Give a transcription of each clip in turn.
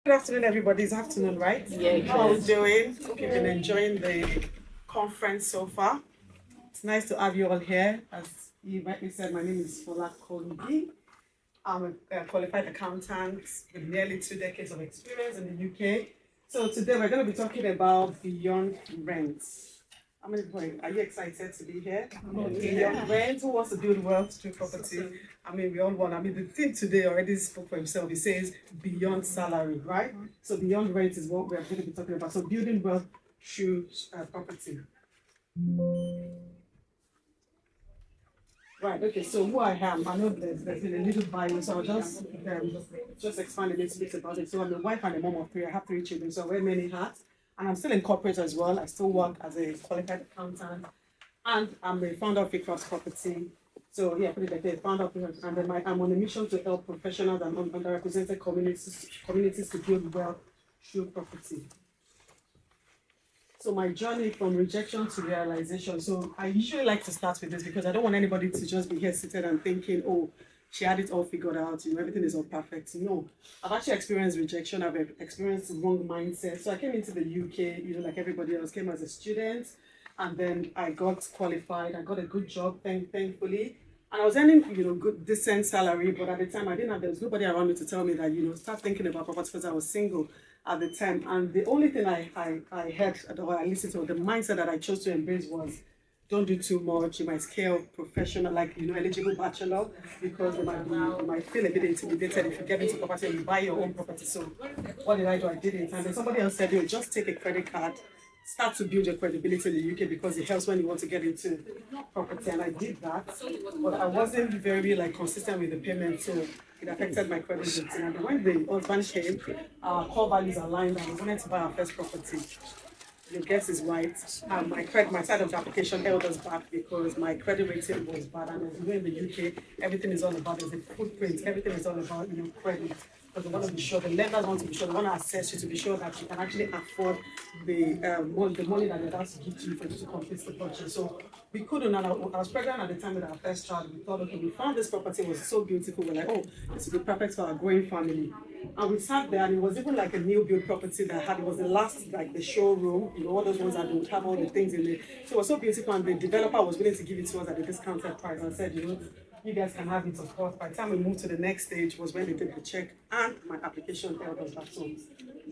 Good afternoon, everybody. It's afternoon, right? Yeah, How are we doing? Hope you've been enjoying the conference so far. It's nice to have you all here. As you rightly said, my name is Folakemi. I'm a qualified accountant with nearly 2 decades of experience in the UK. So today we're going to be talking about beyond rent. How many people are you excited to be here? Beyond rent, who wants to build wealth through property? We all want. The theme today already spoke for himself. It says beyond salary, right? So beyond rent is what we're going to be talking about. So building wealth through property. Right, okay, so who I am, I know there's been a little bio, so I'll just expand a little bit about it. So I'm a wife and a mom of three. I have 3 children, so I wear many hats. And I'm still in corporate as well. I still work as a qualified accountant. And I'm the founder of Across Property. So yeah, put it like that, founder of Across. And then I'm on a mission to help professionals and underrepresented communities to build wealth through property. So my journey from rejection to realization. So I usually like to start with this because I don't want anybody to just be here seated and thinking, oh, she had it all figured out, everything is all perfect. No, I've actually experienced rejection. I've experienced wrong mindset. So I came into the UK, like everybody else, came as a student, and then I got qualified. I got a good job, thankfully. And I was earning, good, decent salary, but at the time there was nobody around me to tell me that, start thinking about property because I was single at the time. And the only thing I heard or I listened to, the mindset that I chose to embrace was, don't do too much. You might scale professional, eligible bachelor, because you might feel a bit intimidated if you get into property and you buy your own property. So what did I do? I didn't. And then somebody else said, just take a credit card, start to build your credibility in the UK because it helps when you want to get into property. And I did that, but I wasn't very consistent with the payment, so it affected my credit rating. And when the husband came, our core values aligned, and we wanted to buy our first property. Your guess is right. My side of the application held us back because my credit rating was bad. And as you know, in the UK, everything is all about the footprint. Everything is all about credit. Because they want to be sure, the lenders want to be sure, they want to assess you to be sure that you can actually afford the money that they're about to give to you for you to complete the purchase. So we couldn't. And I was pregnant at the time with our first child. We thought, okay, we found this property, it was so beautiful. We're like, oh, this would be perfect for our growing family. And we sat there, and it was even like a new build property it was the last, the showroom, all those ones that would have all the things in it. So it was so beautiful, and the developer was willing to give it to us at a discounted price and said, you guys can have it, of course. By the time we moved to the next stage was when they did the check, and my application held us back. So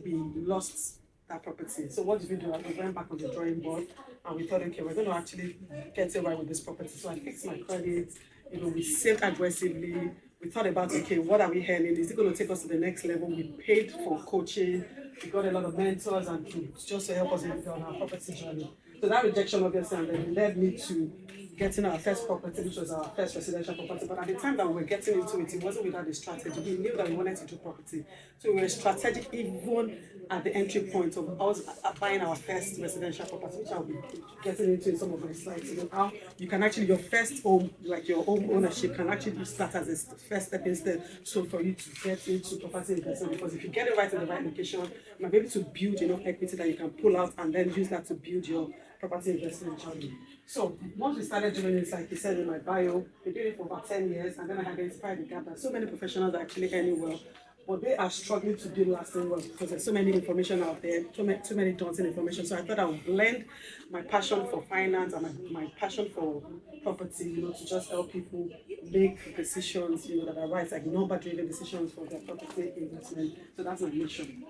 we lost that property. So what did we do? We went back on the drawing board, and we thought, okay, we're going to actually get it right with this property. So I fixed my credit, we saved aggressively. We thought about, okay, what are we earning? Is it going to take us to the next level? We paid for coaching. We got a lot of mentors and just to help us on our property journey. So that rejection, obviously, and then led me to getting our first property, which was our first residential property. But at the time that we were getting into it, it wasn't without a strategy. We knew that we wanted to do property. So we were strategic even at the entry point of us buying our first residential property, which I'll be getting into in some of my slides. How you can actually, your first home, your home ownership, can actually start as a first stepping stone so for you to get into property investment. Because if you get it right in the right location, you might be able to build enough equity that you can pull out and then use that to build your property investment journey. So once we started doing it, like you said in my bio, we did it for about 10 years, and then I identified the gap that so many professionals are actually earning well, but they are struggling to build lasting wealth because there's so many information out there, too many daunting information. So I thought I would blend my passion for finance and my passion for property, to just help people make decisions, that are right, like number-driven decisions for their property investment. So that's my mission.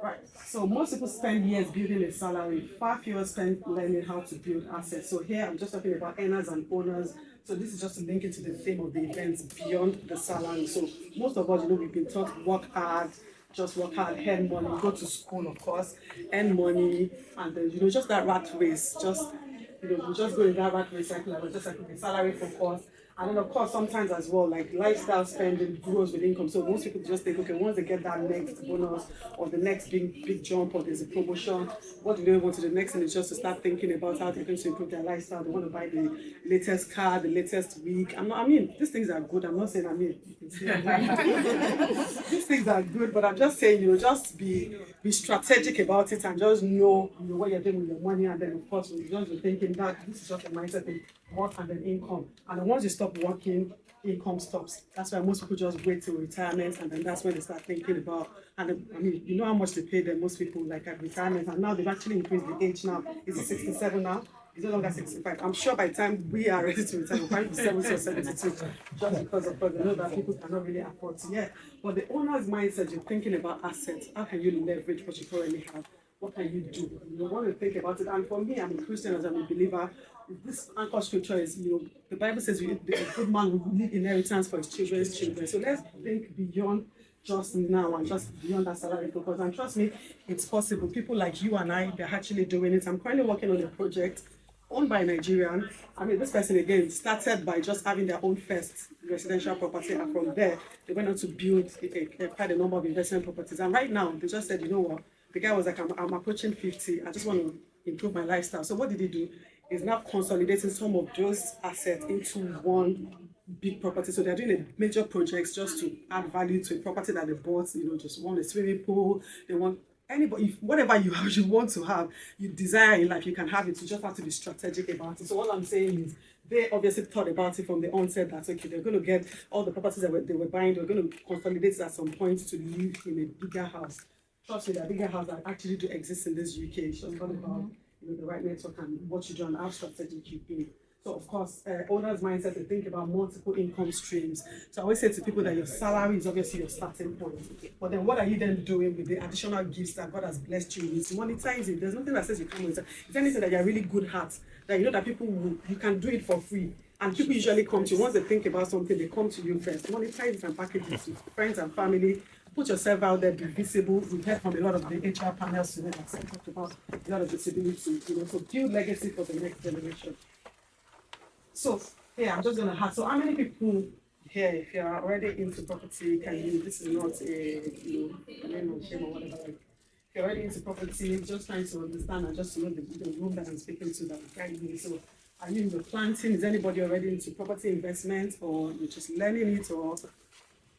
Right. So most people spend years building a salary, far fewer spend learning how to build assets. So here I'm just talking about earners and owners. So this is just to link into the theme of the events beyond the salary. So most of us, we've been taught work hard, just work hard, earn money, go to school, of course, earn money, and then just that rat race, we just go in that rat race cycle. I was just like the salary focus. And then, of course, sometimes as well, lifestyle spending grows with income. So most people just think, okay, once they get that next bonus or the next big jump or there's a promotion, what do they want to do? The next thing is just to start thinking about how they're going to improve their lifestyle. They want to buy the latest car, the latest wig. These things are good. I'm not saying, these things are good, but I'm just saying, just be be strategic about it and just know what you're doing with your money. And then, of course, you just be thinking that this is just a mindset thing, work and then income. And then once you stop working, income stops. That's why most people just wait till retirement, and then that's when they start thinking about. And I mean, you know how much they pay them, most people like at retirement, and now they've actually increased the age now. Is it 67 now? It's no longer 65. I'm sure by the time we are ready to retire, we'll probably be 70 or 72, just because of course they know that people cannot really afford to. Yeah. But the owner's mindset, you're thinking about assets. How can you leverage what you currently have? What can you do? You want to think about it. And for me, I'm a Christian as I'm a believer. This anchor scripture is, the Bible says the good man will leave inheritance for his children's children. So let's think beyond just now and just beyond that salary focus. And trust me, it's possible. People like you and I, they're actually doing it. I'm currently working on a project owned by a Nigerian. I mean, this person again started by just having their own first residential property, and from there they went on to build quite a number of investment properties. And right now, they just said, you know what? The guy was like, I'm approaching 50. I just want to improve my lifestyle. So what did he do? He's now consolidating some of those assets into one big property. So they're doing a major projects just to add value to a property that they bought. Just want a swimming pool. They want anybody, if whatever you have, you want to have, you desire in life, you can have it. You just have to be strategic about it. So what I'm saying is, they obviously thought about it from the onset that okay, they're going to get all the properties that they were buying. They're going to consolidate it at some point to live in a bigger house. Trust me, that bigger house that actually do exist in this UK. It's just all about the right network and what you do and how strategic you be. So of course, owners' mindset, they think about multiple income streams. So I always say to people that your salary is obviously your starting point. But then what are you then doing with the additional gifts that God has blessed you with? Monetize it. There's nothing that says you can't monetize. It's anything that you're really good at, that you know that you can do it for free. And people usually come to you, once they think about something, they come to you first. Monetize it and package it to friends and family. Put yourself out there, be visible. We've heard from a lot of the HR panels today that talked about a lot of visibility, so build legacy for the next generation. So, yeah, I'm just going to ask, so how many people here, if you're already into property, this is not a name or shame or whatever, like, if you're already into property, just trying to understand and just to know the room that I'm speaking to that will guide me. So, are you in the planting? Is anybody already into property investment, or you're just learning it, or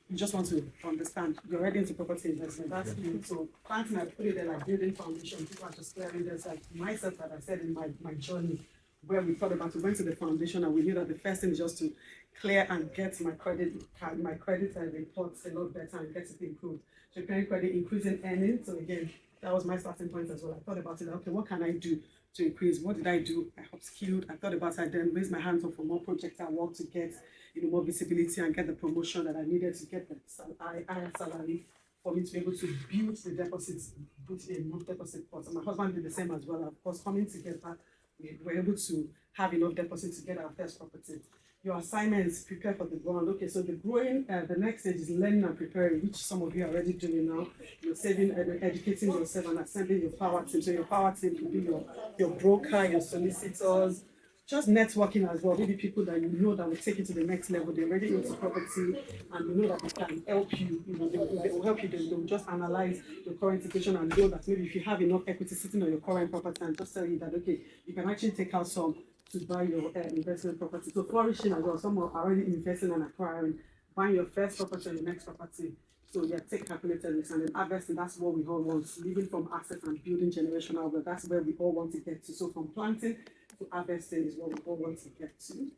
you just want to understand? You're already into property investment. That's good. So, planting, I put it there like building foundation. People are just clearing. There's like myself that I said in my journey, where we thought about, we went to the foundation and we knew that the first thing is just to clear and get my credit reports a lot better and get it improved. So credit, increasing earnings. So again, that was my starting point as well. I thought about it, okay, what can I do to increase? What did I do? I upskilled. I thought about it, I then raised my hands up for more projects I worked to get more visibility and get the promotion that I needed to get the higher salary for me to be able to build the deposits, put a enough deposit pot. And my husband did the same as well. Of course, coming together, we were able to have enough deposits to get our first property. Your assignments, prepare for the ground. Okay, so the next stage is learning and preparing, which some of you are already doing now. You're saving, educating yourself and assembling your power team. So your power team will be your broker, your solicitors, just networking as well. Maybe people that you know that will take you to the next level. They're already into property and you know that they can help you. They will help you. They will just analyze your current situation and know that maybe if you have enough equity sitting on your current property, and just tell you that okay, you can actually take out some to buy your investment property. So flourishing as well. Some are already investing and acquiring, buying your first property and the next property. So yeah, take calculated risk and then harvesting. That's what we all want. Living from assets and building generational wealth. That's where we all want to get to. So from planting to harvesting is what we all want to get to.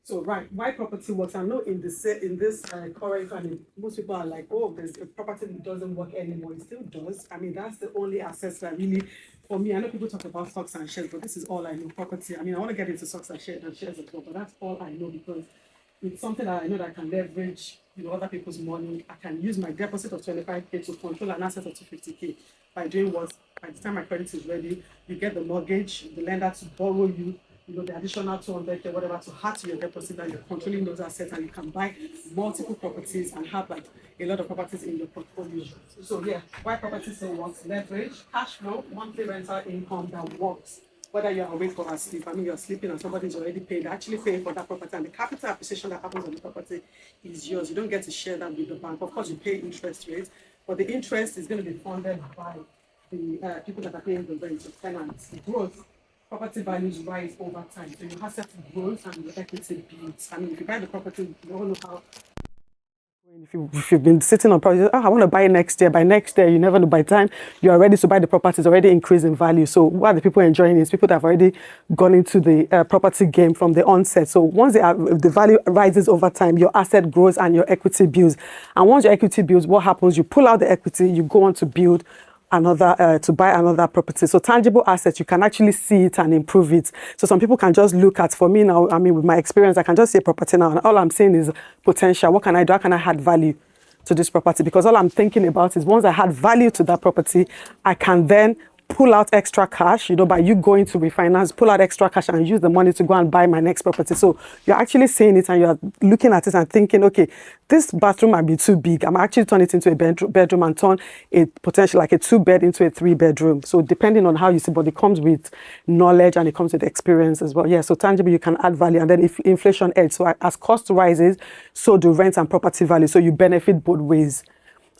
So right, why property works? I know in this current climate, most people are like, oh, there's a property that doesn't work anymore. It still does. I mean, that's the only assets that really, for me, I know people talk about stocks and shares, but this is all I know. Property. I mean, I want to get into stocks and shares as well, but that's all I know because it's something that I know that I can leverage, other people's money. I can use my deposit of 25K to control an asset of 250K by doing what? By the time my credit is ready, you get the mortgage, the lender to borrow you, the additional 200K, whatever, to add to your deposit, and you're controlling those assets, and you can buy multiple properties and have like a lot of properties in your portfolio. So yeah, why property still works? Leverage, cash flow, monthly rental income that works. Whether you're awake or asleep, I mean, you're sleeping and somebody's already paying, they're actually paying for that property, and the capital appreciation that happens on the property is yours. You don't get to share that with the bank. Of course, you pay interest rates, but the interest is going to be funded by the people that are paying the rent, the tenants. Growth, property values rise over time, so your asset grows and your equity builds. I mean, if you buy the property, you all know how If you've been sitting on property, I want to buy next year. By next year, you never know. By the time you are ready to buy the property, it's already increased in value. So what are the people enjoying is people that have already gone into the property game from the onset. So once the value rises over time, your asset grows and your equity builds. And once your equity builds, what happens? You pull out the equity, you go on to build another to buy another property. So tangible assets, you can actually see it and improve it. So some people can just look at, for me now, I mean, with my experience, I can just see a property now and all I'm seeing is potential. What can I do? How can I add value to this property? Because all I'm thinking about is once I add value to that property, I can then pull out extra cash, by you going to refinance, pull out extra cash and use the money to go and buy my next property. So you're actually seeing it and you're looking at it and thinking, okay, this bathroom might be too big. I'm actually turn it into a bedroom and turn a potential like a 2-bed into a 3-bedroom. So depending on how you see, but it comes with knowledge and it comes with experience as well. Yeah, so tangible, you can add value. And then if inflation edge, so as cost rises, so do rent and property value. So you benefit both ways.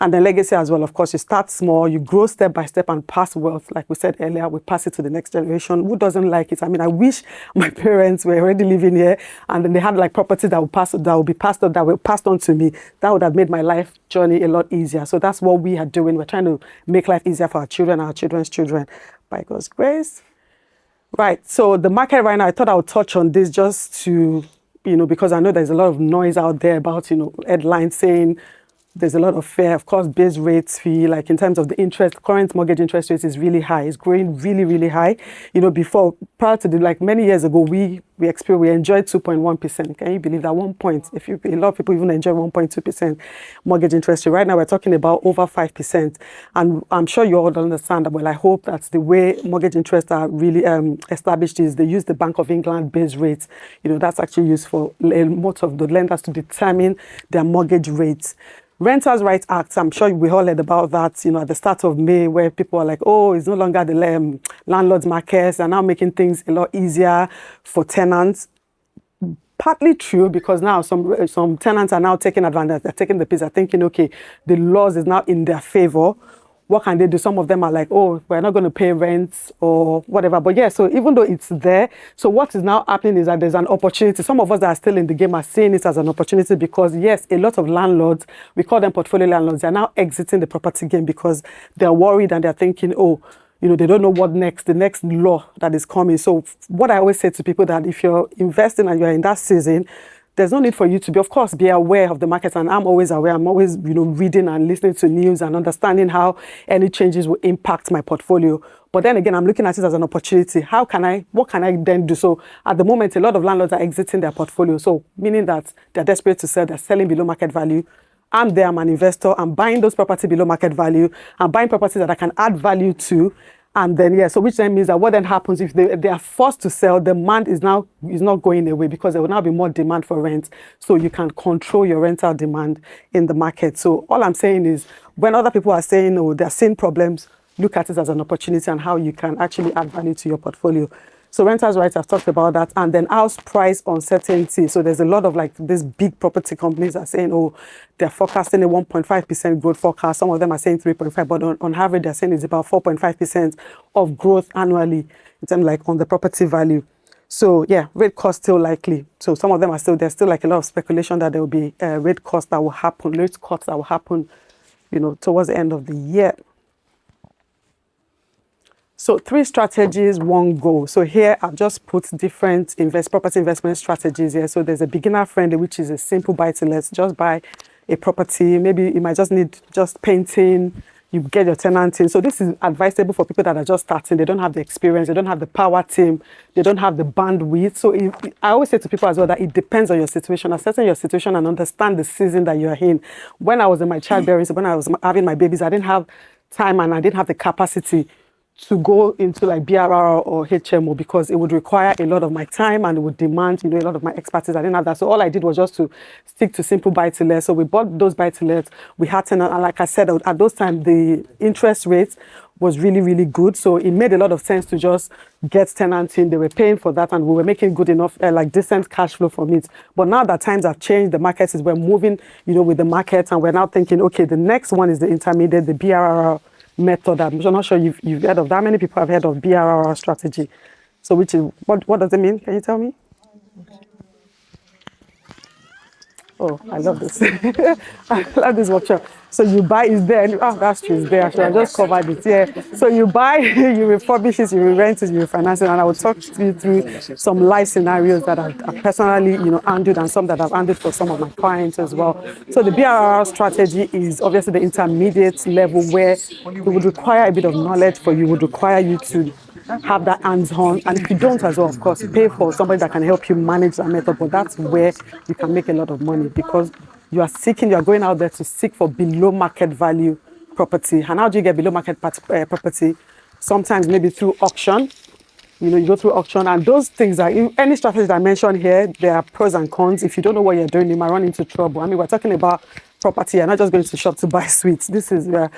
And then legacy as well, of course, you start small, you grow step by step and pass wealth. Like we said earlier, we pass it to the next generation. Who doesn't like it? I mean, I wish my parents were already living here and then they had like property that were passed on to me. That would have made my life journey a lot easier. So that's what we are doing. We're trying to make life easier for our children, our children's children, by God's grace. Right. So the market right now, I thought I would touch on this just to, because I know there's a lot of noise out there about, headlines saying, there's a lot of fear, of course, base rates fee, like in terms of the interest, current mortgage interest rates is really high. It's growing really, really high. Prior to many years ago, we enjoyed 2.1%. Can you believe that 1 point? A lot of people even enjoy 1.2% mortgage interest rate. Right now, we're talking about over 5%. And I'm sure you all understand that. Well, I hope that's the way mortgage interests are really established is they use the Bank of England base rates. That's actually used for most of the lenders to determine their mortgage rates. Renters' Rights Act, I'm sure we all heard about that, at the start of May, where people are like, oh, it's no longer the landlord's markets. They're now making things a lot easier for tenants. Partly true, because now some tenants are now taking advantage. They're taking the piece. They're thinking, okay, the laws is now in their favor. What can they do? Some of them are like, oh, we're not going to pay rent or whatever. But yeah, so even though it's there, so what is now happening is that there's an opportunity. Some of us that are still in the game are seeing it as an opportunity because, yes, a lot of landlords, we call them portfolio landlords, they're now exiting the property game because they're worried and they're thinking, oh, they don't know what next, the next law that is coming. So what I always say to people that if you're investing and you're in that season, there's no need for you to be, of course, be aware of the market. And I'm always aware. I'm always, reading and listening to news and understanding how any changes will impact my portfolio. But then again, I'm looking at it as an opportunity. What can I then do? So at the moment, a lot of landlords are exiting their portfolio. So meaning that they're desperate to sell, they're selling below market value. I'm there, I'm an investor. I'm buying those properties below market value. I'm buying properties that I can add value to. And then, so which then means that what then happens if they are forced to sell, demand is not going away because there will now be more demand for rent. So you can control your rental demand in the market. So all I'm saying is when other people are saying, oh, they're seeing problems, look at it as an opportunity and how you can actually add value to your portfolio. So renters' rights, I've talked about that. And then house price uncertainty. So there's a lot of these big property companies are saying, oh, they're forecasting a 1.5% growth forecast. Some of them are saying 3.5, but on average, they're saying it's about 4.5% of growth annually in terms on the property value. So yeah, rate cost still likely. So some of them there's still a lot of speculation that there will be rate cuts that will happen towards the end of the year. So 3 strategies, 1 goal. So here I've just put different property investment strategies here. So there's a beginner friendly, which is a simple buy to let. Just buy a property. Maybe you might just need painting. You get your tenant in. So this is advisable for people that are just starting. They don't have the experience. They don't have the power team. They don't have the bandwidth. So I always say to people as well that it depends on your situation. Assessing your situation and understand the season that you're in. When I was in my childbearing, so when I was having my babies, I didn't have time and I didn't have the capacity to go into BRR or HMO because it would require a lot of my time and it would demand, a lot of my expertise. I didn't have that. So all I did was just to stick to simple buy-to-let. So we bought those buy-to-lets. We had tenants, and like I said, at those times, the interest rates was really, really good. So it made a lot of sense to just get tenants in. They were paying for that and we were making good enough, decent cash flow from it. But now that times have changed, the market we're moving, with the market and we're now thinking, okay, the next one is the intermediate, the BRR method. I'm not sure you've heard of that. Many people have heard of BRR strategy. So which is, what does it mean? Can you tell me? Oh, I love this. I love this workshop. So you buy is there. Oh, that's true. It's there. Actually, I just covered it. Yeah. So you buy, you refurbish it, you rent it, you refinance it, and I will talk to you through some life scenarios that I've personally, handled, and some that I've handled for some of my clients as well. So the BRR strategy is obviously the intermediate level where it would require a bit of knowledge for you, would require you to have that hands-on, and if you don't as well, of course, pay for somebody that can help you manage that method. But that's where you can make a lot of money, because you are going out there to seek for below market value property. And how do you get below market property? Sometimes maybe through auction. You go through auction, and those things are any strategy that I mentioned here. There are pros and cons. If you don't know what you're doing, you might run into trouble. I mean, we're talking about property. You're not just going to shop to buy sweets. This is where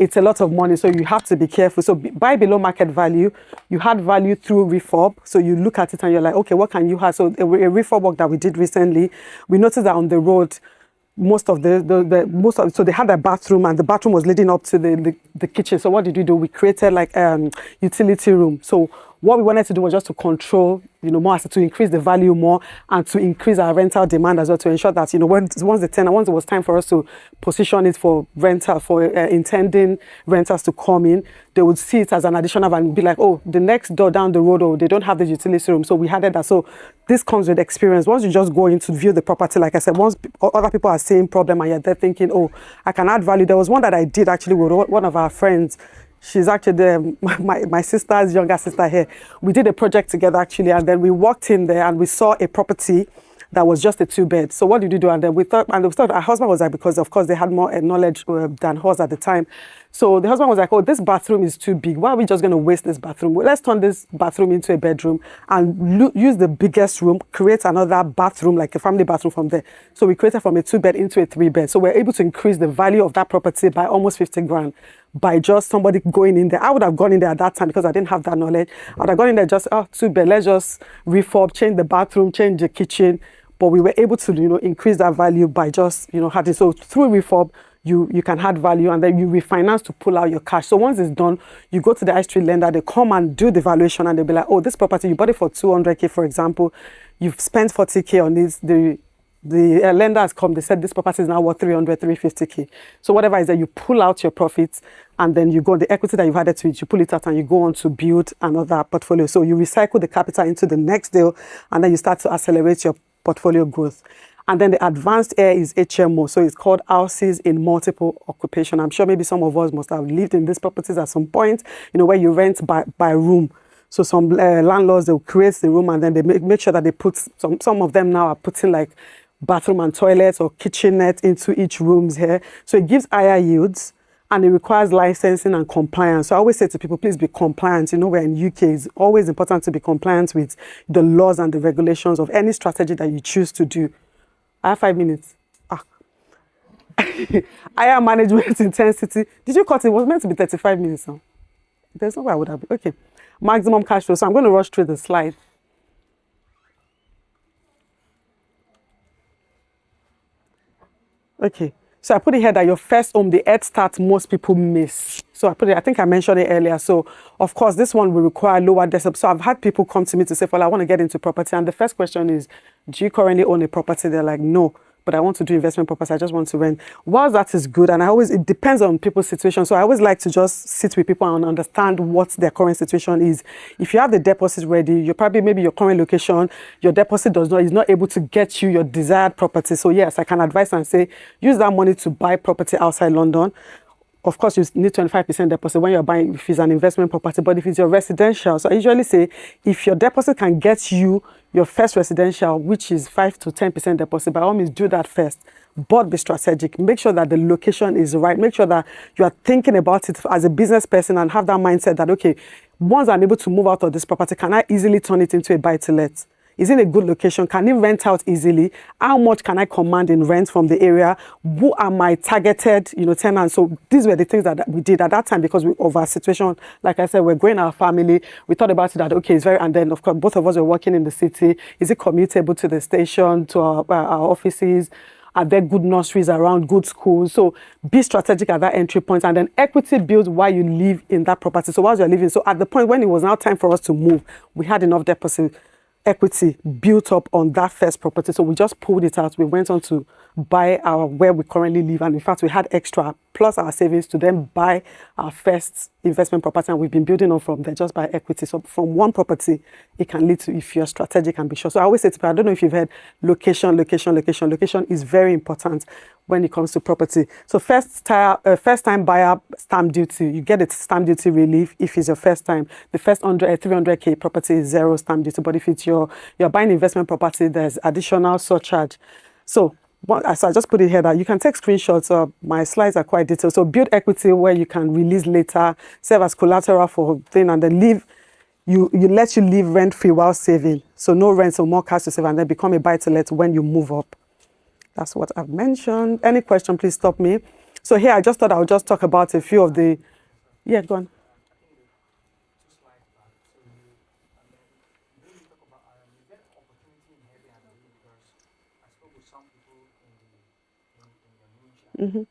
it's a lot of money, so you have to be careful. So buy below market value. You had value through refurb, so you look at it and you're like, okay, what can you have? So a refurb work that we did recently, we noticed that on the road, so they had a bathroom, and the bathroom was leading up to the kitchen. So what did we do? We created like utility room. So what we wanted to do was just to control, more, to increase the value more, and to increase our rental demand as well, to ensure that, once it was time for us to position it for rental, for intending renters to come in, they would see it as an additional value and be like, oh, the next door down the road, oh, they don't have the utility room. So we added that. So this comes with experience. Once you just go in to view the property, like I said, once other people are seeing problem and you're there thinking, oh, I can add value. There was one that I did actually with one of our friends. She's actually my sister's younger sister here. We did a project together actually, and then we walked in there and we saw a property that was just a 2-bed. So what did you do? And then we thought our husband was like, because of course they had more knowledge than us at the time. So the husband was like, oh, this bathroom is too big. Why are we just going to waste this bathroom? Well, let's turn this bathroom into a bedroom and use the biggest room, create another bathroom, like a family bathroom from there. So we created from a 2-bed into a 3-bed. So we're able to increase the value of that property by almost 50 grand by just somebody going in there. I would have gone in there at that time because I didn't have that knowledge. I would have gone in there just, 2-bed, let's just refurb, change the bathroom, change the kitchen. But we were able to, increase that value by just, having. So through refurb, you can add value, and then you refinance to pull out your cash. So once it's done, you go to the high street lender, they come and do the valuation, and they'll be like, oh, this property, you bought it for 200K, for example. You've spent 40K on this. The lender has come, they said this property is now worth 350K. So whatever is there, you pull out your profits, and then you go on the equity that you've added to it, you pull it out and you go on to build another portfolio. So you recycle the capital into the next deal, and then you start to accelerate your portfolio growth. And then the advanced air is HMO. So it's called houses in multiple occupation. I'm sure maybe some of us must have lived in these properties at some point, where you rent by room. So some landlords, they'll create the room, and then they make sure that they put, some of them now are putting like bathroom and toilets or kitchenette into each rooms here. So it gives higher yields, and it requires licensing and compliance. So I always say to people, please be compliant. We're in UK. It's always important to be compliant with the laws and the regulations of any strategy that you choose to do. I have 5 minutes. Higher management intensity. Did you cut it? It was meant to be 35 minutes now. There's no way I would have been. Okay. Maximum cash flow. So I'm going to rush through the slide. Okay. So I put it here that your first home, the head start, most people miss. So I think I mentioned it earlier. So of course, this one will require lower decibel. So I've had people come to me to say, well, I want to get into property. And the first question is, do you currently own a property? They're like, no, but I want to do investment property. I just want to rent. Whilst that is good, and it depends on people's situation. So I always like to just sit with people and understand what their current situation is. If you have the deposit ready, you're probably maybe your current location, your deposit is not able to get you your desired property. So yes, I can advise and say, use that money to buy property outside London. Of course, you need 25% deposit when you're buying, if it's an investment property, but if it's your residential, so I usually say, if your deposit can get you your first residential, which is 5 to 10% deposit, by all means, do that first. But be strategic. Make sure that the location is right. Make sure that you are thinking about it as a business person and have that mindset that, okay, once I'm able to move out of this property, can I easily turn it into a buy-to-let? Is it a good location? Can it rent out easily? How much can I command in rent from the area? Who are my targeted, tenants? So these were the things that we did at that time because of our situation. Like I said, we're growing our family. We thought about it that, okay, it's and then of course, both of us were working in the city. Is it commutable to the station, to our offices? Are there good nurseries around, good schools? So be strategic at that entry point, and then equity builds while you live in that property. So while you're living, so at the point when it was now time for us to move, we had enough deposit. equity built up on that first property. So we just pulled it out. We went on to buy our where we currently live, and in fact we had extra plus our savings to then buy our first investment property, and we've been building on from there just by equity. So from one property it can lead to, if you're strategic and be sure. So I always say to people, I don't know if you've heard location is very important when it comes to property. So first time buyer stamp duty, you get a stamp duty relief if it's your first time. The first 300k property is zero stamp duty, but if it's you're buying investment property, there's additional surcharge. So I just put it here that you can take screenshots. My slides are quite detailed. So build equity where you can release later, serve as collateral for thing, and then leave. You let you live rent free while saving. So no rent, so more cash to save, and then become a buy to let when you move up. That's what I've mentioned. Any question, please stop me. So here I just thought I would just talk about a few of the. Yeah, go on. Mm-hmm.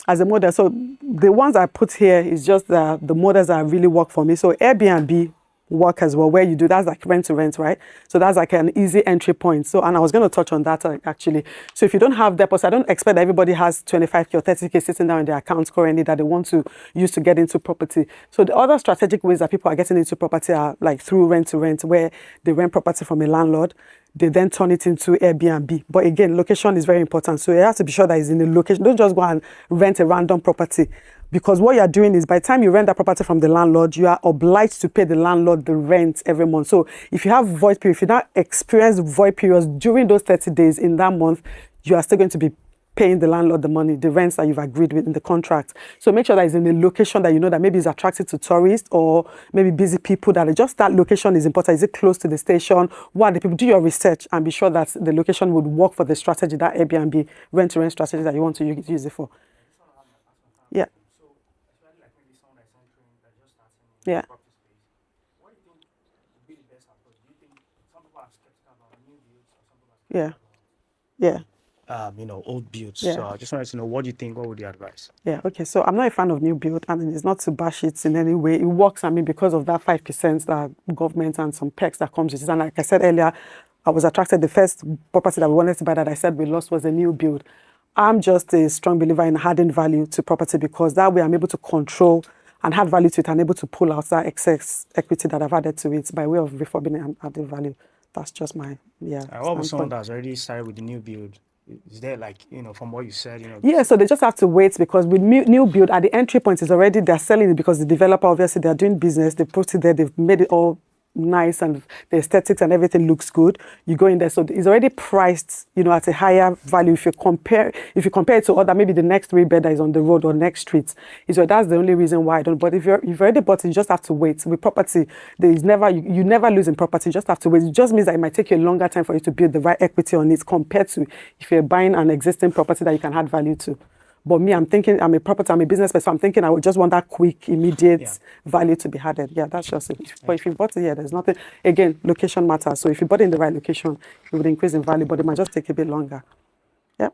As a model, so the ones I put here is just the models that really work for me. So Airbnb work as well, where you do that's like rent to rent, right? So that's like an easy entry point. So, and I was going to touch on that actually. So if you don't have deposit, I don't expect that everybody has 25k or 30k sitting down in their accounts currently that they want to use to get into property. So the other strategic ways that people are getting into property are like through rent to rent, where they rent property from a landlord. They then turn it into Airbnb. But again, location is very important. So you have to be sure that it's in the location. Don't just go and rent a random property. Because what you're doing is by the time you rent that property from the landlord, you are obliged to pay the landlord the rent every month. So if you have void period, if you not experience void periods during those 30 days in that month, you are still going to be paying the landlord the money, the rents that you've agreed with in the contract. So make sure that it's in a location that you know that maybe is attractive to tourists or maybe busy people, that just that location is important. Is it close to the station? What are the people? Do your research and be sure that the location would work for the strategy, that Airbnb rent-to-rent strategy that you want to use it for. Yeah. Yeah. Yeah. Yeah. Old builds. Yeah. So I just wanted to know, what do you think? What would you advise? Yeah, okay. So I'm not a fan of new build, and it's not to bash it in any way. It works, because of that 5% that government and some perks that comes with it. And like I said earlier, I was attracted. The first property that we wanted to buy that I said we lost was a new build. I'm just a strong believer in adding value to property, because that way I'm able to control and add value to it and able to pull out that excess equity that I've added to it by way of refurbing it and adding value. That's just my, What about someone that's already started with the new build? Is there from what you said, Yeah, so they just have to wait, because with new build at the entry point is already, they're selling it because the developer, obviously they're doing business, they put it there, they've made it all nice and the aesthetics and everything looks good. You go in there, so it's already priced, at a higher value. If you compare it to other, maybe the next 3-bed that is on the road or next street, that's the only reason why I don't. But if you've already bought it, you just have to wait. With property, there is never you never lose in property. You just have to wait. It just means that it might take you a longer time for you to build the right equity on it compared to if you're buying an existing property that you can add value to. But me, I'm thinking, I'm a business person, so I'm thinking I would just want that quick, immediate value to be added. Yeah, that's just it. But if you bought it, there's nothing. Again, location matters. So if you bought it in the right location, it would increase in value, but it might just take a bit longer. Yeah.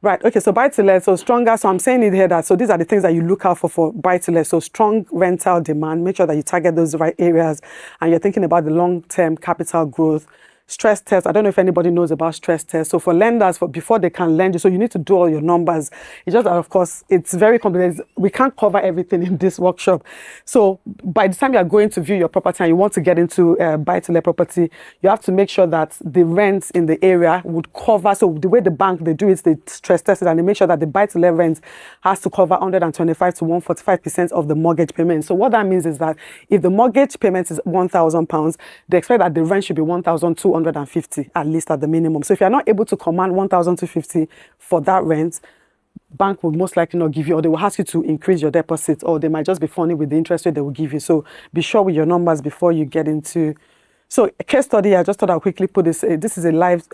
Right. Okay. So buy to let. So stronger. So I'm saying it here that, so these are the things that you look out for buy to let. So strong rental demand. Make sure that you target those right areas, and you're thinking about the long-term capital growth. Stress test. I don't know if anybody knows about stress tests. So for lenders, before they can lend you, so you need to do all your numbers. It's just that, of course, it's very complicated. We can't cover everything in this workshop. So by the time you are going to view your property and you want to get into buy-to-let property, you have to make sure that the rents in the area would cover. So the way the bank, they do it, they stress test it and they make sure that the buy-to-let rent has to cover 125 to 145% of the mortgage payment. So what that means is that if the mortgage payment is £1,000, they expect that the rent should be 1,250 at least at the minimum. So if you're not able to command 1,250 for that rent, bank will most likely not give you, or they will ask you to increase your deposit, or they might just be funny with the interest rate they will give you. So be sure with your numbers before you get into. So a case study, I just thought I'll quickly put this. This is a live,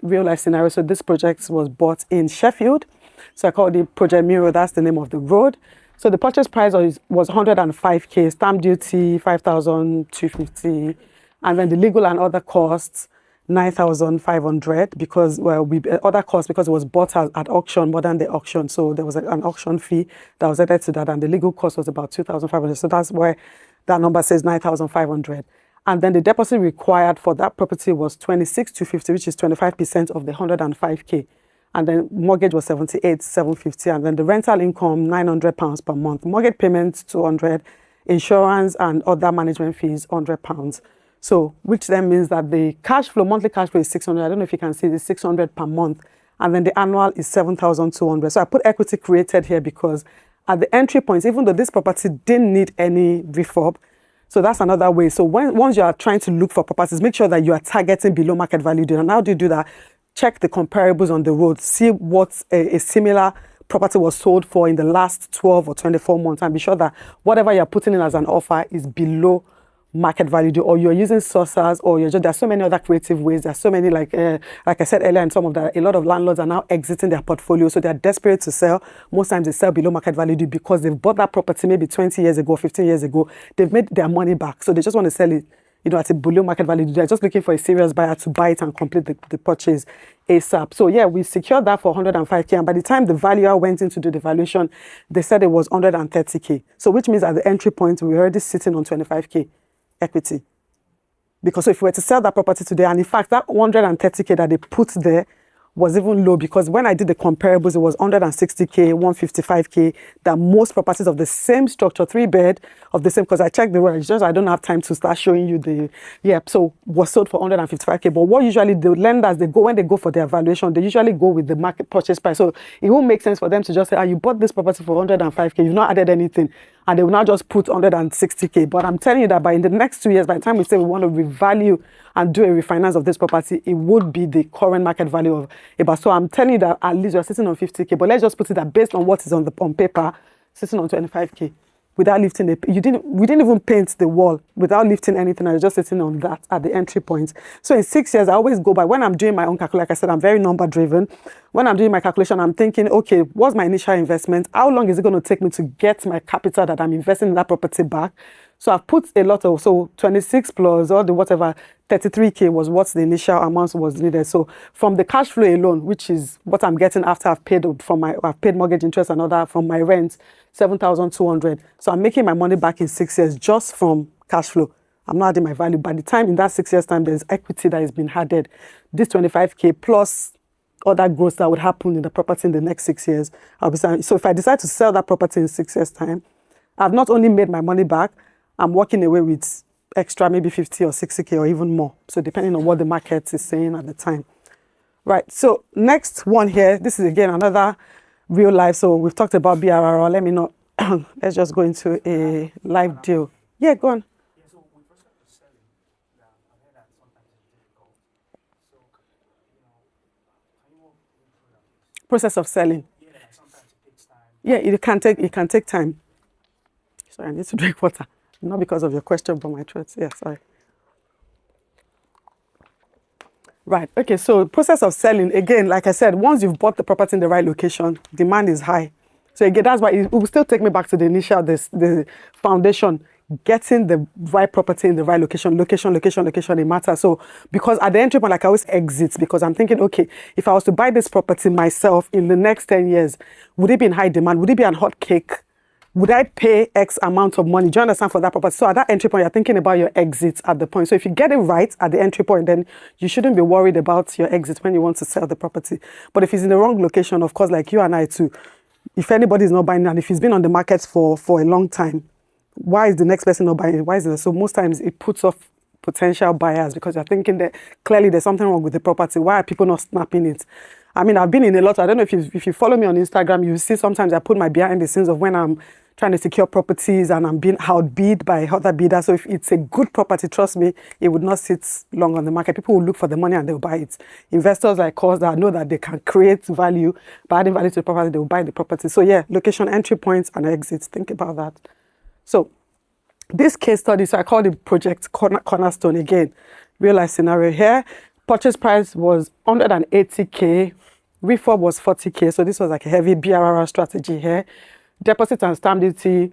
real life scenario. So this project was bought in Sheffield. So I call it Project Miro. That's the name of the road. So the purchase price was 105k, stamp duty 5,250. And then the legal and other costs, 9,500, because other costs because it was bought at auction more than the auction. So there was an auction fee that was added to that, and the legal cost was about 2,500. So that's where That number says 9,500. And then the deposit required for that property was 26,250, which is 25% of the 105K. And then mortgage was 78,750. And then the rental income, £900 per month. Mortgage payments, 200. Insurance and other management fees, £100. So, which then means that the cash flow, monthly cash flow is 600. I don't know if you can see this, 600 per month. And then the annual is 7,200. So I put equity created here because at the entry points, even though this property didn't need any refurb, so that's another way. So once you are trying to look for properties, make sure that you are targeting below market value. And how do you do that? Check the comparables on the road. See what a similar property was sold for in the last 12 or 24 months, and be sure that whatever you're putting in as an offer is below market value, or you're using sources, or there's so many other creative ways. There's so many, like I said earlier, and a lot of landlords are now exiting their portfolio, so they're desperate to sell. Most times they sell below market value because they've bought that property maybe 20 years ago, 15 years ago. They've made their money back, so they just want to sell it, at a below market value. They're just looking for a serious buyer to buy it and complete the purchase ASAP. So yeah, we secured that for 105K, and by the time the valuer went in to do the valuation, they said it was 130K. So which means at the entry point, we were already sitting on 25K equity. Because so if we were to sell that property today, and in fact, that 130K that they put there was even low, because when I did the comparables, it was 160K, 155K, that most properties of the same structure, 3-bed of the same, because I checked the road, it's just I don't have time to start showing you so was sold for 155K. But what usually the lenders, when they go for their valuation, they usually go with the market purchase price. So it won't make sense for them to just say, you bought this property for 105K, you've not added anything, and they will now just put 160K. But I'm telling you that in the next 2 years, by the time we say we want to revalue and do a refinance of this property, it would be the current market value of about. So I'm telling you that at least you're sitting on 50K, but let's just put it that based on what is on paper, sitting on 25K without lifting we didn't even paint the wall without lifting anything. I was just sitting on that at the entry point. So in 6 years, I always go by, when I'm doing my own calculation, like I said, I'm very number driven. When I'm doing my calculation, I'm thinking, okay, what's my initial investment? How long is it going to take me to get my capital that I'm investing in that property back? So I've put a lot of, 26 plus all the whatever, 33K was what the initial amount was needed. So from the cash flow alone, which is what I'm getting after I've paid mortgage interest and other from my rent, 7,200. So I'm making my money back in 6 years just from cash flow. I'm not adding my value. By the time in that 6 years time, there's equity that has been added. This 25K plus other growth that would happen in the property in the next 6 years. So if I decide to sell that property in 6 years time, I've not only made my money back, I'm walking away with extra maybe 50 or 60K or even more. So depending on what the market is saying at the time. Right, so next one here, this is again another real life. So we've talked about BRR. Let me know. Let's just go into a live deal. Yeah, go on. Yeah, so with respect to selling, I heard that sometimes it's difficult. So, can you walk me through that? Process of selling. Yeah, sometimes it takes time. Yeah, it can take time. Sorry, I need to drink water. Not because of your question, but my throat. Yeah, sorry. Right. Okay. So process of selling, again, like I said, once you've bought the property in the right location, demand is high. So again, that's why it will still take me back to the initial, the foundation, getting the right property in the right location, it matters. So because at the entry point, like I always exit, because I'm thinking, okay, if I was to buy this property myself in the next 10 years, would it be in high demand? Would it be a hot cake? Would I pay X amount of money? Do you understand, for that property? So at that entry point, you're thinking about your exit at the point. So if you get it right at the entry point, then you shouldn't be worried about your exit when you want to sell the property. But if it's in the wrong location, of course, like you and I too, if anybody is not buying, and if it's been on the market for a long time, why is the next person not buying it? Why is it? So most times it puts off potential buyers, because you're thinking that clearly there's something wrong with the property. Why are people not snapping it? I mean, I've been in a lot. I don't know if you follow me on Instagram, you see sometimes I put my behind the scenes of when I'm trying to secure properties and I'm being outbid by other bidders. So if it's a good property, trust me, it would not sit long on the market. People will look for the money and they'll buy it. Investors like us that know that they can create value by adding value to the property, they will buy the property. So yeah, location, entry points, and exits. Think about that. So this case study, so I call it Project Cornerstone again. Real life scenario here. Purchase price was 180K. Refurb was 40K. So this was like a heavy BRR strategy here. Deposit and stamp duty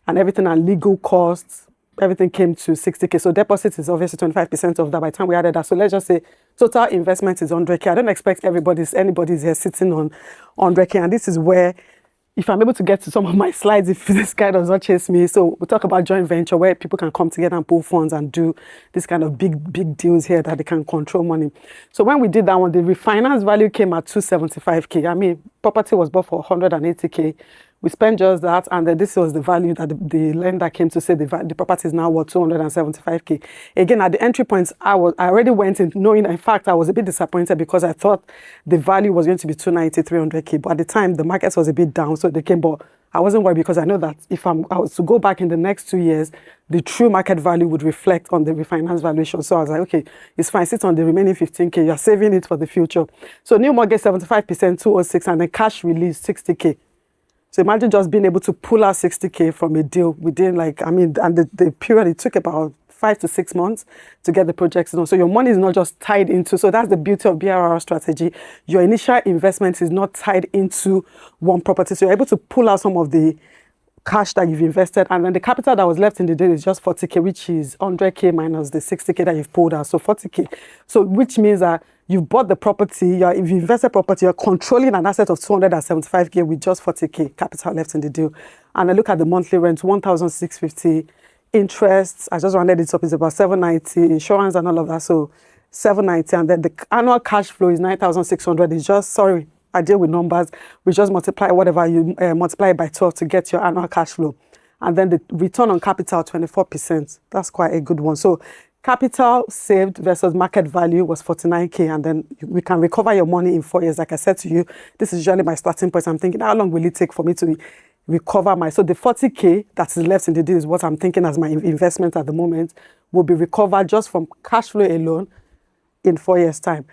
and everything and legal costs, everything came to 60K. So deposit is obviously 25% of that by the time we added that. So let's just say total investment is 100K. I don't expect anybody's here sitting on 100K. And this is where if I'm able to get to some of my slides, if this guy does not chase me. So we talk about joint venture where people can come together and pool funds and do this kind of big deals here that they can control money. So when we did that one, the refinance value came at 275K. I mean, property was bought for 180K. We spent just that, and then this was the value that the lender came to say the property is now worth 275K. Again, at the entry points, I already went in knowing, in fact, I was a bit disappointed because I thought the value was going to be 290, 300K. But at the time, the market was a bit down, so they came. But I wasn't worried because I know that if I was to go back in the next 2 years, the true market value would reflect on the refinance valuation. So I was like, okay, it's fine. Sit on the remaining 15K. You're saving it for the future. So new mortgage 75%, 206, and then cash release 60K. So imagine just being able to pull out 60K from a deal within and the period, it took about 5 to 6 months to get the projects done. So your money is not just tied into, so that's the beauty of BRR strategy. Your initial investment is not tied into one property. So you're able to pull out some of the cash that you've invested, and then the capital that was left in the deal is just 40K, which is 100K minus the 60K that you've pulled out, so 40K. So which means that you've bought the property, if you invested property, you're controlling an asset of 275K with just 40K capital left in the deal. And I look at the monthly rent, 1,650, interest, I just rounded it up, is about 790, insurance and all of that, so 790, and then the annual cash flow is 9,600. It's just, sorry, I deal with numbers. We just multiply whatever you multiply by 12 to get your annual cash flow. And then the return on capital, 24%. That's quite a good one. So capital saved versus market value was 49K. And then we can recover your money in 4 years. Like I said to you, this is usually my starting point. I'm thinking, how long will it take for me to recover my... So the 40K that is left in the deal is what I'm thinking as my investment at the moment will be recovered just from cash flow alone in 4 years' time.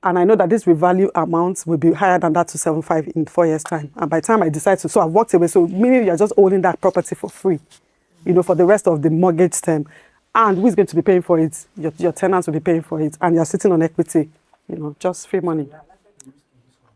And I know that this revalue amount will be higher than that 275 in 4 years' time. And by the time I decide to, so I've walked away. So meaning you're just holding that property for free, for the rest of the mortgage term. And who is going to be paying for it? Your tenants will be paying for it. And you're sitting on equity, just free money. Yeah, I like the risk in this one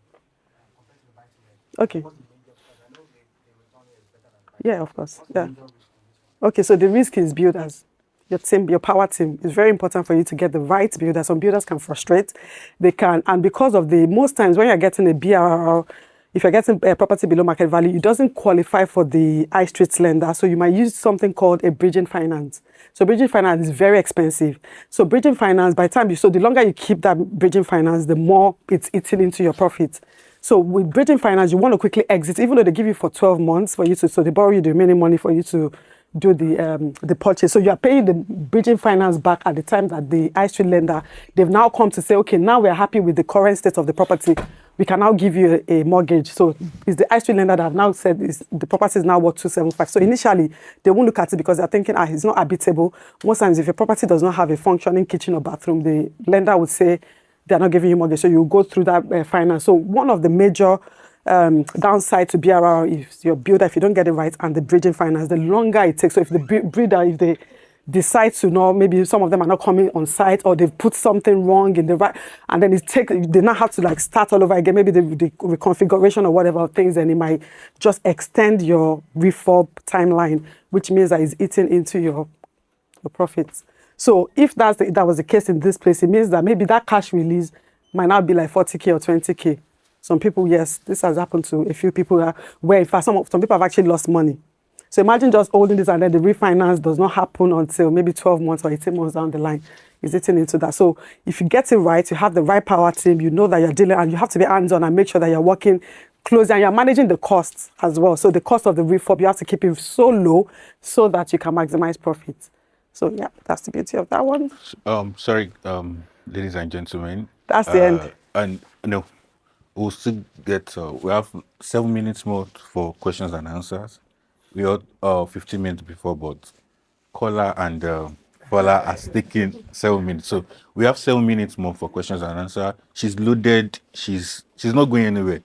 compared to the buy to let. Okay. What's the major? Because I know the return here is better than buy. Yeah, of course. What's the Yeah. major risk in this one? Okay, so the risk is builders. Your team, your power team. It's very important for you to get the right builder. Some builders can frustrate. They can, and because of most times when you're getting a BRR, if you're getting a property below market value, it doesn't qualify for the high street lender. So you might use something called a bridging finance. So bridging finance is very expensive. So bridging finance, by the time the longer you keep that bridging finance, the more it's eating into your profit. So with bridging finance, you want to quickly exit, even though they give you for 12 months for you to, so they borrow you the remaining money for you to do the purchase. So you are paying the bridging finance back at the time that the high street lender, they've now come to say, okay, now we're happy with the current state of the property. We can now give you a mortgage. So it's the high street lender that have now said the property is now worth 275. So initially, they won't look at it because they're thinking, it's not habitable. Most times, if a property does not have a functioning kitchen or bathroom, the lender would say they're not giving you mortgage. So you go through that finance. So one of the major downside to BRR is your builder, if you don't get it right, and the bridging finance, the longer it takes. So if the builder, if they decide to know, maybe some of them are not coming on site or they've put something wrong in the right, and then they now have to start all over again, maybe the reconfiguration or whatever things, then it might just extend your refurb timeline, which means that it's eating into your profits. So if that was the case in this place, it means that maybe that cash release might not be like 40K or 20K. Some people, yes, this has happened to a few people where in fact some people have actually lost money. So imagine just holding this and then the refinance does not happen until maybe 12 months or 18 months down the line. It's eating into that. So if you get it right, you have the right power team, you know that you're dealing, and you have to be hands-on and make sure that you're working closely and you're managing the costs as well. So the cost of the refurb, you have to keep it so low so that you can maximize profits. So yeah, that's the beauty of that one. Sorry, ladies and gentlemen. That's the end. And no, we'll still get. We have 7 minutes more for questions and answers. We had 15 minutes before, but Kola and Fola are taking 7 minutes. So we have 7 minutes more for questions and answers. She's loaded. She's not going anywhere.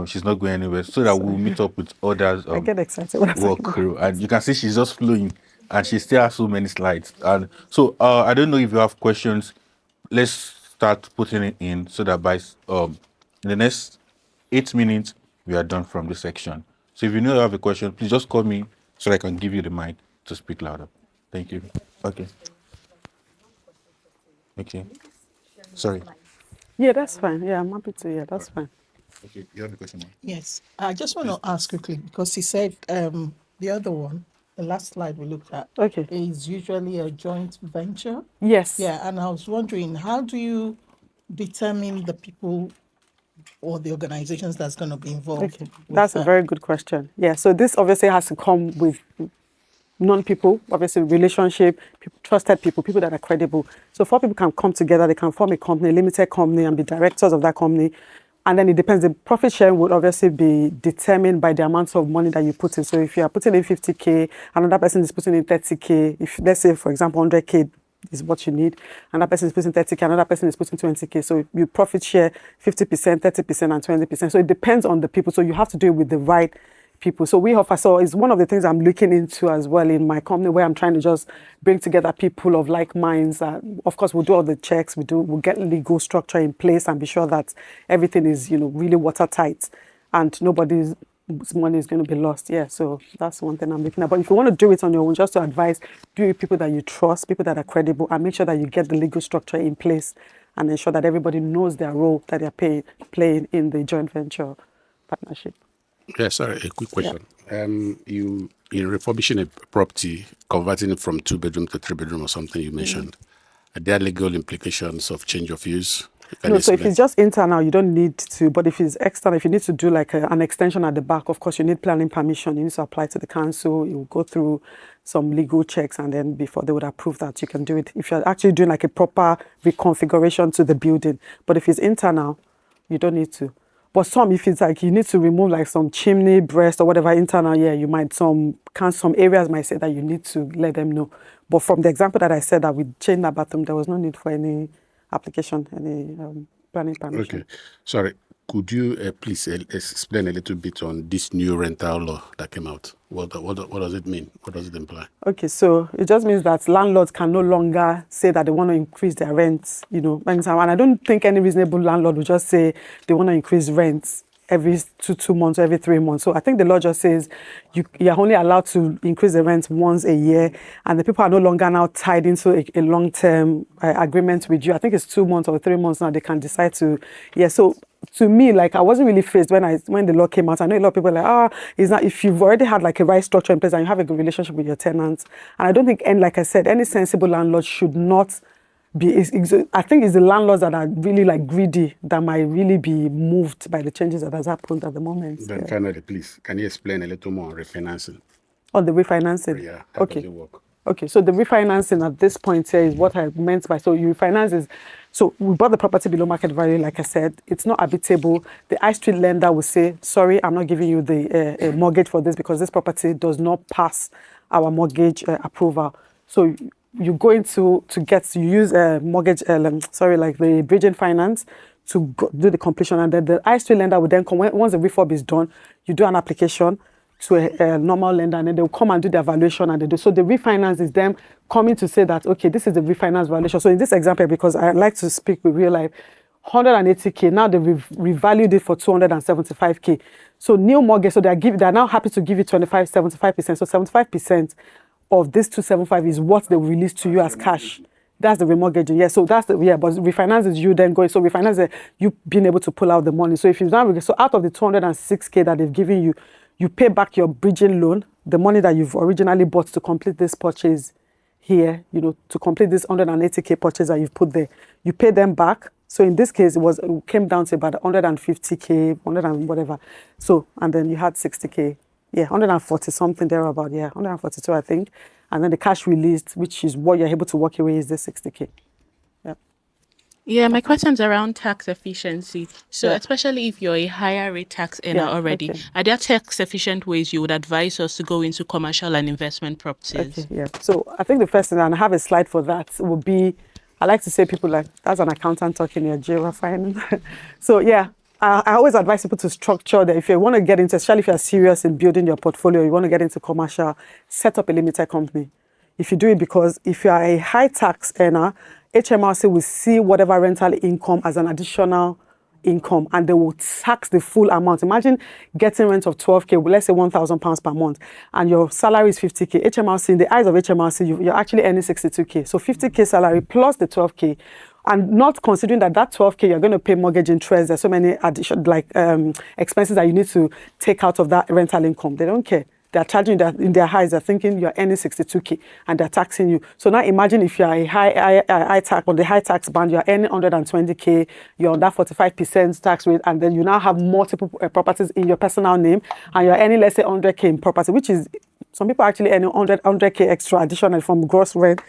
She's not going anywhere. So that we'll meet up with others. I get excited when I work crew, and you can see she's just flowing, and she still has so many slides. And so I don't know if you have questions. Let's start putting it in so that by in the next 8 minutes we are done from this section. So if you know you have a question, please just call me so I can give you the mic to speak louder. Thank you. Okay. Sorry. Yeah, that's fine. Yeah, I'm happy to. Yeah, that's fine. Okay, you have a question, ma'am? Yes, I just want to ask quickly because he said the other one, the last slide we looked at, Okay. is usually a joint venture. Yes. Yeah, and I was wondering, how do you determine the people or the organizations that's going to be involved? Okay, with that's a that? very good question. Yeah, so this obviously has to come with non-people, obviously relationship, people, trusted people, people that are credible. So 4 people can come together, they can form a company, a limited company, and be directors of that company. And then it depends. The profit sharing would obviously be determined by the amount of money that you put in. So if you are putting in 50K, another person is putting in 30K. If let's say, for example, 100K is what you need, another person is putting 30K, another person is putting 20K. So you profit share 50%, 30%, and 20%. So it depends on the people. So you have to do it with the right people. So we offer, so it's one of the things I'm looking into as well in my company, where I'm trying to just bring together people of like minds. Of course, we'll do all the checks, we'll get legal structure in place and be sure that everything is, really watertight and nobody's money is going to be lost. Yeah, so that's one thing I'm looking at. But if you want to do it on your own, just to advise, do it with people that you trust, people that are credible, and make sure that you get the legal structure in place and ensure that everybody knows their role that they're playing in the joint venture partnership. Yeah, sorry, a quick question. You in refurbishing a property, converting it from 2-bedroom to 3-bedroom or something you mentioned, are there legal implications of change of use? Can No, you so if explain? it's just internal, you don't need to. But if it's external, if you need to do like an extension at the back, of course, you need planning permission. You need to apply to the council. You will go through some legal checks, and then before they would approve that, you can do it. If you're actually doing like a proper reconfiguration to the building. But if it's internal, you don't need to. But some, if it's like you need to remove like some chimney, breast, or whatever internal, yeah, you might some areas might say that you need to let them know. But from the example that I said that we changed that bathroom, there was no need for any application, any planning permission. Okay, sorry. Could you please explain a little bit on this new rental law that came out? What does it mean? What does it imply? Okay, so it just means that landlords can no longer say that they want to increase their rents, and I don't think any reasonable landlord would just say they want to increase rents every two months or every 3 months. So I think the law just says you're only allowed to increase the rent once a year, and the people are no longer now tied into a long-term agreement with you. I think it's 2 months or 3 months now. They can decide to, yeah. So to me, like I wasn't really phased when the law came out. I know a lot of people are like, it's not if you've already had like a right structure in place and you have a good relationship with your tenants. And I don't think, and like I said, any sensible landlord should not be. I think it's the landlords that are really like greedy that might really be moved by the changes that has happened at the moment. Then finally, please, can you explain a little more on refinancing? On the refinancing. Yeah, how does it work? Okay, so the refinancing at this point here is what I meant by, so you refinance is, so we bought the property below market value, like I said, it's not habitable. The high street lender will say, sorry, I'm not giving you the mortgage for this because this property does not pass our mortgage approval. So you go into you use a mortgage, like the bridging finance to do the completion, and then the high street lender will then come, once the refurb is done, you do an application to a normal lender, and then they'll come and do the evaluation, and they do. So the refinance is them coming to say that, okay, this is the refinance valuation. So in this example, because I like to speak with real life, 180K, now they revalued it for 275K. So new mortgage, so they're now happy to give you 75%. So 75% of this 275 is what they will release to you as cash. That's the remortgaging. Yeah, so that's but refinance is you then going. So refinance is you being able to pull out the money. So if you've now, so out of the 206K that they've given you, you pay back your bridging loan, the money that you've originally bought to complete this purchase here, to complete this 180K purchase that you've put there. You pay them back. So in this case, it came down to about 150K, 100 and whatever. So, and then you had 60K. Yeah, 140 something there about, 142 I think. And then the cash released, which is what you're able to walk away, is the 60K. Yeah, my question's around tax efficiency. So especially if you're a higher rate tax earner already, are there tax efficient ways you would advise us to go into commercial and investment properties? Okay, yeah. So I think the first thing, and I have a slide for that, would be, I like to say people like, that's an accountant talking here, Jira finance. So yeah, I always advise people to structure that if you want to get into, especially if you're serious in building your portfolio, you want to get into commercial, set up a limited company. If you do it, because if you are a high tax earner, HMRC will see whatever rental income as an additional income, and they will tax the full amount. Imagine getting rent of 12K, let's say £1,000 per month, and your salary is 50K. HMRC, in the eyes of HMRC, you're actually earning 62K. So 50K salary plus the 12K. and not considering that 12K you're going to pay mortgage interest. There's so many additional expenses that you need to take out of that rental income. They don't care. They're charging that in their highs. They're thinking you're earning 62K and they're taxing you. So now imagine if you're a high tax on the high tax band, you're earning 120K, you're on that 45% tax rate, and then you now have multiple properties in your personal name, and you're earning, let's say, 100K in property, which is some people actually earning 100K extra additional from gross rent.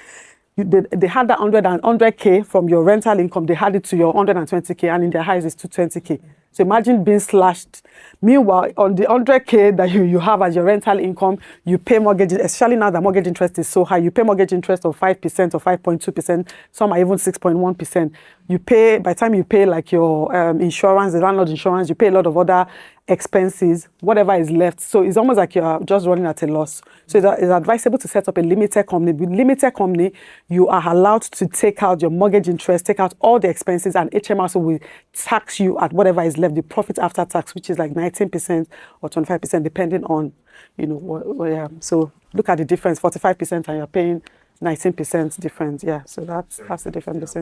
They had that 100K from your rental income, they had it to your 120K, and in their highs is 220K. So imagine being slashed. Meanwhile, on the 100K that you have as your rental income, you pay mortgage, especially now that mortgage interest is so high, you pay mortgage interest of 5% or 5.2%, some are even 6.1%. You pay, by the time you pay like your insurance, the landlord insurance, you pay a lot of other expenses, whatever is left. So it's almost like you're just running at a loss. So it's advisable to set up a limited company. With limited company, you are allowed to take out your mortgage interest, take out all the expenses, and HMRC will tax you at whatever is left, the profit after tax, which is like 19% or 25%, depending on, yeah. So look at the difference, 45%, and you're paying 19% difference. Yeah, so that's the difference.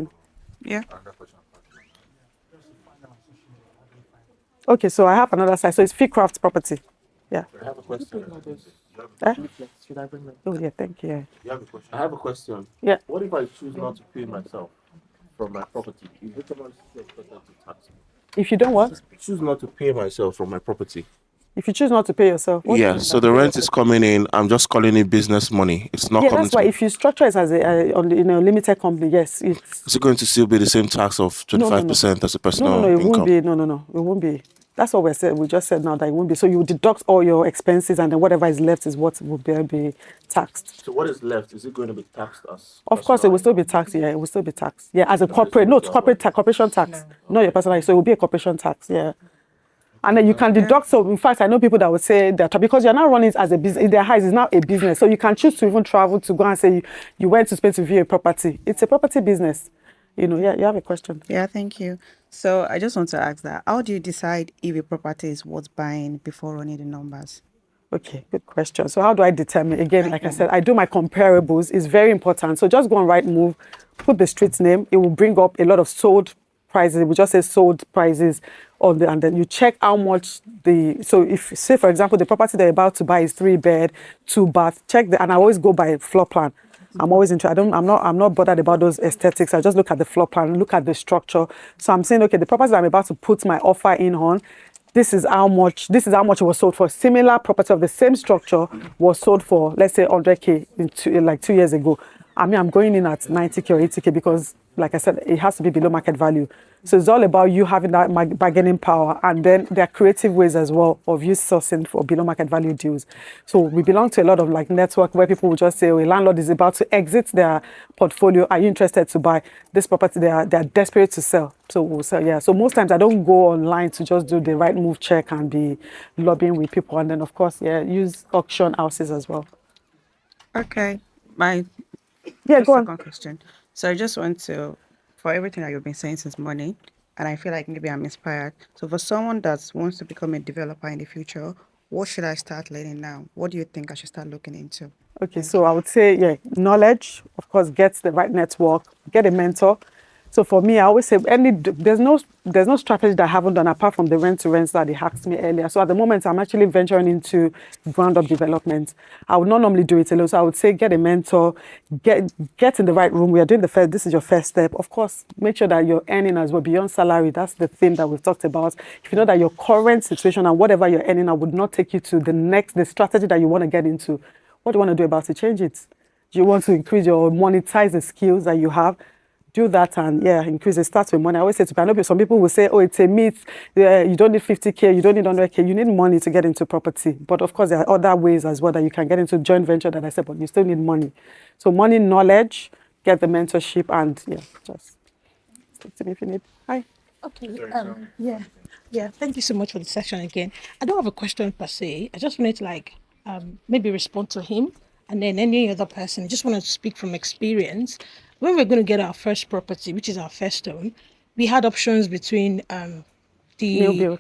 Yeah. Okay, so I have another side. So it's Fieldcraft property. Yeah. I have a question. Should I bring them? Oh, yeah, thank you. You have a question? I have a question. Yeah. What if I choose not to pay myself from my property? Is it expected to tax me? If you don't what? Choose not to pay myself from my property. If you choose not to pay yourself. Yeah, so the rent is coming in. I'm just calling it business money. It's not coming that's why if you structure it as a limited company, yes. Is it going to still be the same tax of 25% as a personal it income? won't be. No, it won't be. That's what we just said now, that it won't be. So you deduct all your expenses, and then whatever is left is what will be taxed. So what is left? Is it going to be taxed as? Of course, it will still be taxed. Yeah, it will still be taxed. Yeah, as a corporate. No, it's corporation tax. Not your personal. So it will be a corporation tax. Yeah. And then you can deduct. So in fact, I know people that would say that because you're not running it as a business, in their eyes, it's now a business. So you can choose to even travel to go and say you went to Spain to view a property. It's a property business. You have a question. Yeah, thank you. So I just want to ask that, how do you decide if a property is worth buying before running the numbers? Okay, good question. So how do I determine? Again, like I said, I do my comparables. It's very important. So just go on Rightmove, put the street name. It will bring up a lot of sold prices. It will just say sold prices on and then you check how much so if, say for example, the property they're about to buy is 3-bed, 2-bath, and I always go by floor plan. I'm always interested. I'm not bothered about those aesthetics. I just look at the floor plan, look at the structure. So I'm saying, okay, the property I'm about to put my offer in on, this is how much it was sold for. Similar property of the same structure was sold for, let's say, 100K like 2 years ago. I mean, I'm going in at 90K or 80K because, like I said, it has to be below market value. So it's all about you having that bargaining power, and then there are creative ways as well of you sourcing for below market value deals. So we belong to a lot of like network where people will just say, oh, a landlord is about to exit their portfolio. Are you interested to buy this property? They are desperate to sell. So we'll sell. Yeah. So most times I don't go online to just do the Rightmove check and be lobbying with people. And then of course, use auction houses as well. Okay. My go on. second question. So I just want to, for everything that you've been saying since morning, and I feel like maybe I'm inspired. So for someone that wants to become a developer in the future, what should I start learning now? What do you think I should start looking into? Okay, so I would say, knowledge, of course, get the right network, get a mentor. So for me, I always say there's no strategy that I haven't done apart from the rent-to-rents that they asked me earlier. So at the moment, I'm actually venturing into ground-up development. I would not normally do it alone. So I would say get a mentor, get in the right room. We are doing this is your first step. Of course, make sure that you're earning as well beyond salary. That's the theme that we've talked about. If you know that your current situation and whatever you're earning, I would not take you to the strategy that you want to get into. What do you want to do about it? Change it. Do you want to monetize the skills that you have? Do that and increase it. Start with money. I always say to people, I know some people will say, oh, it's a myth. You don't need 50K, you don't need 100K. You need money to get into property. But of course, there are other ways as well that you can get into joint venture that I said, but you still need money. So money, knowledge, get the mentorship, and just speak to me if you need. Hi. Okay. Thank you so much for the session again. I don't have a question per se. I just wanted to maybe respond to him, and then any other person. I just wanted to speak from experience. When we're going to get our first property, which is our first home, we had options between the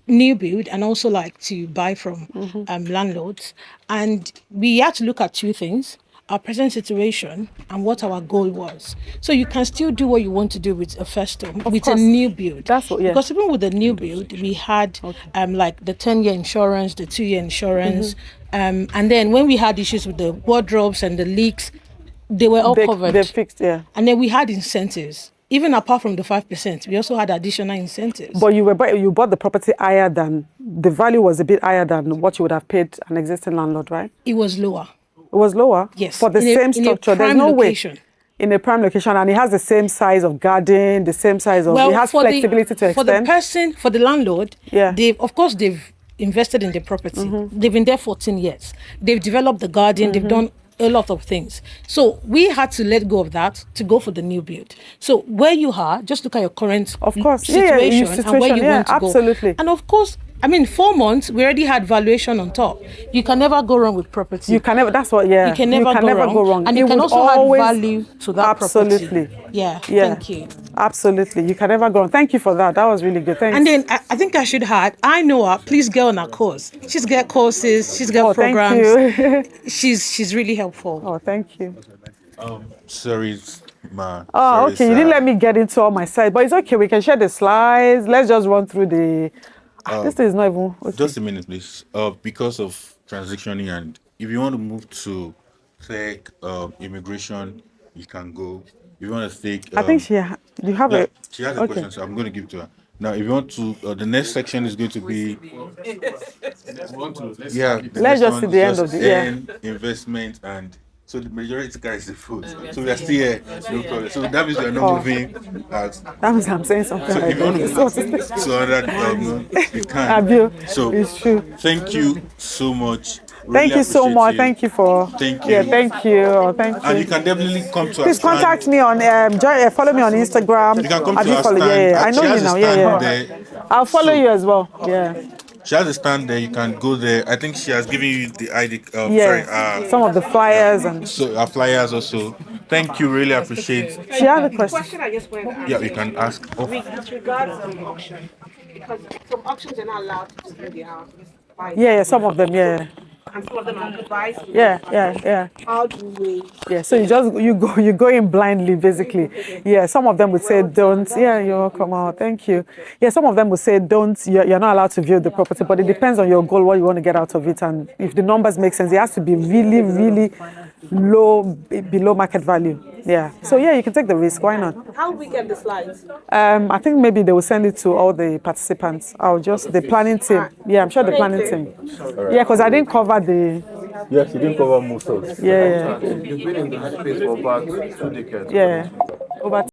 new build and also to buy from landlords, and we had to look at two things. our present situation and what our goal was. So you can still do what you want to do with a first home, with course. a new build. That's what, yeah. Because even with the new build, we had like the 10-year insurance, the 2-year insurance, and then when we had issues with the wardrobes and the leaks, they were all covered. They're fixed, yeah. And then we had incentives. Even apart from the 5%, we also had additional incentives. But you bought the property higher than, the value was a bit higher than what you would have paid an existing landlord, right? It was lower. It was lower? Yes. For the same structure. There's no location. way. In a prime location, and it has the same size of garden, the same size of, it has flexibility to extend. For the landlord, yeah. they've invested in the property. They've been there 14 years. They've developed the garden, they've done a lot of things. So we had to let go of that to go for the new build. So where you are, just look at your current situation, and where you want to absolutely. go. And of course, I mean, 4 months, we already had valuation on top. You can never go wrong with property. You can never, that's what, yeah. You can never go wrong. And you can also add value to that property. Absolutely. Yeah, thank you. Absolutely. You can never go wrong. Thank you for that. That was really good. Thanks. And then I think I should add, I know her. Please get on her course. She's got courses. She's got programs. Thank you. She's really helpful. Oh, thank you. Sorry, ma. Oh, sorry, okay. You didn't let me get into all my slides, but it's okay. We can share the slides. Let's just run through the. This is not even. Okay. Just a minute, please. Because of transitioning, and if you want to move to tech, immigration, you can go. If you want to take. I think you have yeah, a. She has a question, so I'm going to give it to her. Now, if you want to, the next section is going to be. Yeah. Let's just see the end of the investment and. So the majority guys the food. So we are still here, no problem. So that means we are not moving. That means I'm saying something. So like if you want to move to that, you can. So it's true. Thank you so much. Thank you so much. Thank you for. Thank you. Yeah, thank you. Oh, thank you. And you can definitely come to Please contact me on follow me on Instagram. You can come to our stand. Yeah. I know you now. There. I'll follow you as well. Yeah. She has a stand there. You can go there. I think she has given you the ID. Some of the flyers and. So our flyers also. Thank you. Really appreciate. She had a question. I just wanted to ask. Yeah, you can ask. With regards to auction, because some auctions are not allowed to display the house. Yeah, some of them, yeah. And some of them are advised. Yeah. How do we? Yeah, so you go in blindly, basically. Yeah, some of them would say don't. Yeah, you're welcome. Oh, thank you. Yeah, some of them would say don't. You're not allowed to view the property, but it depends on your goal, what you want to get out of it, and if the numbers make sense, it has to be really, really low, below market value. Yeah. So yeah, you can take the risk. Why not? How we get the slides? I think maybe they will send it to all the participants. The planning team. Yeah, I'm sure the planning team. Yeah, because I didn't cover the. Yes, you didn't cover most of it. Yeah. You've been in the space for about 2 decades. Yeah. Over